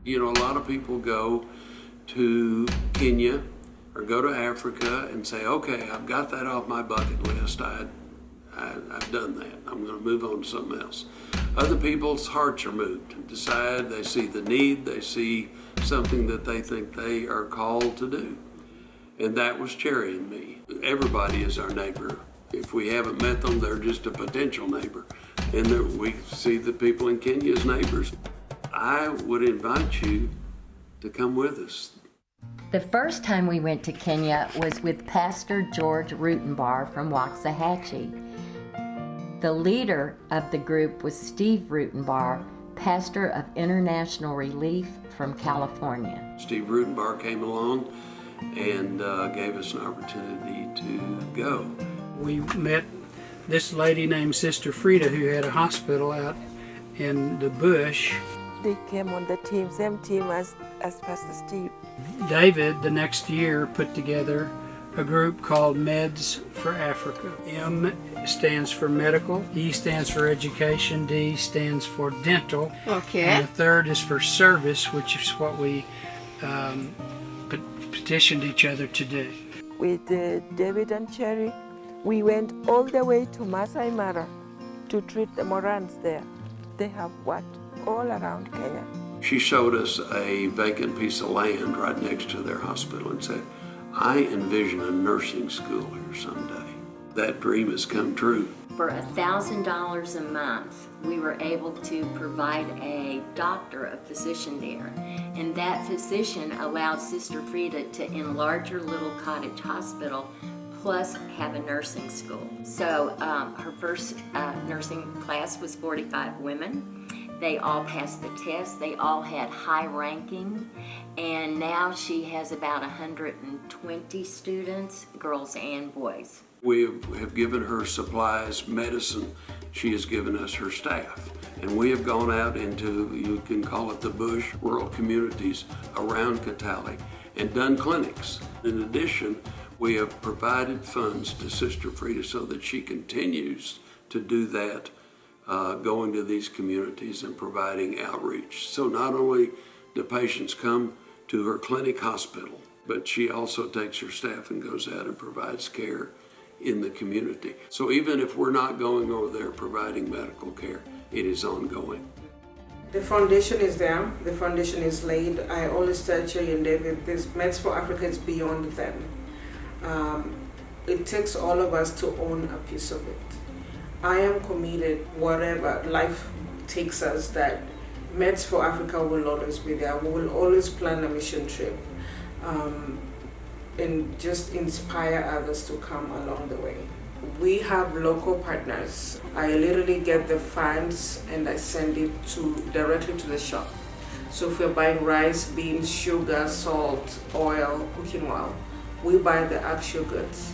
You know, a lot of people go to Kenya or go to Africa and say, okay, I've got that off my bucket list. I've done that. I'm going to move on to something else. Other people's hearts are moved, decide they see the need, they see something that they think they are called to do. And that was Cherry and me. Everybody is our neighbor. If we haven't met them, they're just a potential neighbor. And we see the people in Kenya as neighbors. I would invite you to come with us. The first time we went to Kenya was with Pastor George Rutenbar from Waxahachie. The leader of the group was Steve Rutenbar, pastor of International Relief from California. Steve Rutenbar came along and gave us an opportunity to go. We met this lady named Sister Frida who had a hospital out in the bush. They came on the team, same team as Pastor Steve. David, the next year, put together a group called Meds for Africa. M stands for medical, E stands for education, D stands for dental, and the third is for service, which is what we petitioned each other to do. With David and Cherry, we went all the way to Masai Mara to treat the Morans there. They have what? All around Kenya. She showed us a vacant piece of land right next to their hospital and said, I envision a nursing school here someday. That dream has come true. For $1,000 a month, we were able to provide a doctor, a physician there. And that physician allowed Sister Frida to enlarge her little cottage hospital plus have a nursing school. So her first nursing class was 45 women. They all passed the test. They all had high ranking. And now she has about 120 students, girls and boys. We have given her supplies, medicine. She has given us her staff. And we have gone out into, you can call it the bush, rural communities around Kitale and done clinics. In addition, we have provided funds to Sister Frida so that she continues to do that, going to these communities and providing outreach. So not only do patients come to her clinic hospital, but she also takes her staff and goes out and provides care in the community. So even if we're not going over there providing medical care, it is ongoing. The foundation is there, the foundation is laid. I always tell Cherry and David, this Meds for Africa is beyond them. It takes all of us to own a piece of it. I am committed, whatever life takes us, that Meds for Africa will always be there. We will always plan a mission trip and just inspire others to come along the way. We have local partners. I literally get the funds and I send it directly to the shop. So if we're buying rice, beans, sugar, salt, oil, cooking oil, we buy the actual goods.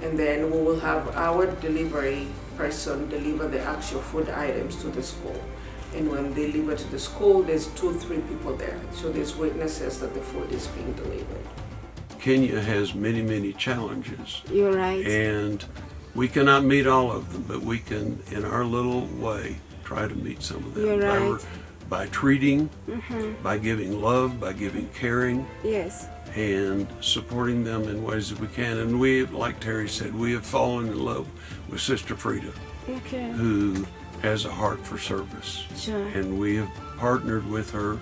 And then we will have our delivery person deliver the actual food items to the school. And when they deliver to the school, there's 2-3 people there. So there's witnesses that the food is being delivered. Kenya has many, many challenges. You're right. And we cannot meet all of them, but we can, in our little way, try to meet some of them. You're right. By treating, by giving love, by giving caring. Yes. And supporting them in ways that we can. And we, like Terry said, we have fallen in love with Sister Frida, who has a heart for service. Sure. And we have partnered with her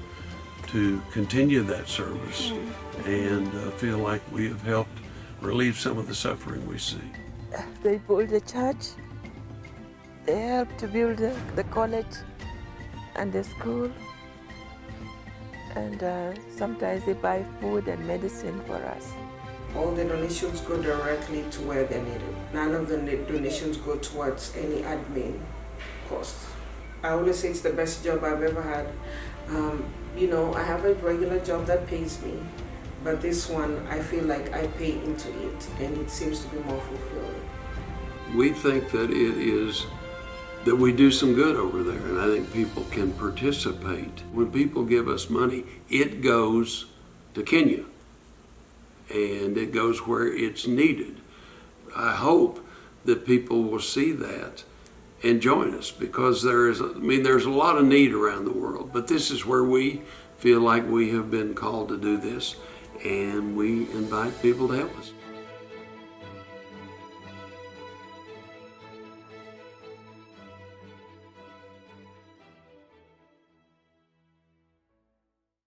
to continue that service and feel like we have helped relieve some of the suffering we see. They built the church, they helped to build the college and the school. And sometimes they buy food and medicine for us. All the donations go directly to where they're needed. None of the donations go towards any admin costs. I always say it's the best job I've ever had. I have a regular job that pays me, but this one I feel like I pay into it and it seems to be more fulfilling. We think that that we do some good over there, and I think people can participate. When people give us money, it goes to Kenya, and it goes where it's needed. I hope that people will see that and join us, because there's a lot of need around the world, but this is where we feel like we have been called to do this, and we invite people to help us.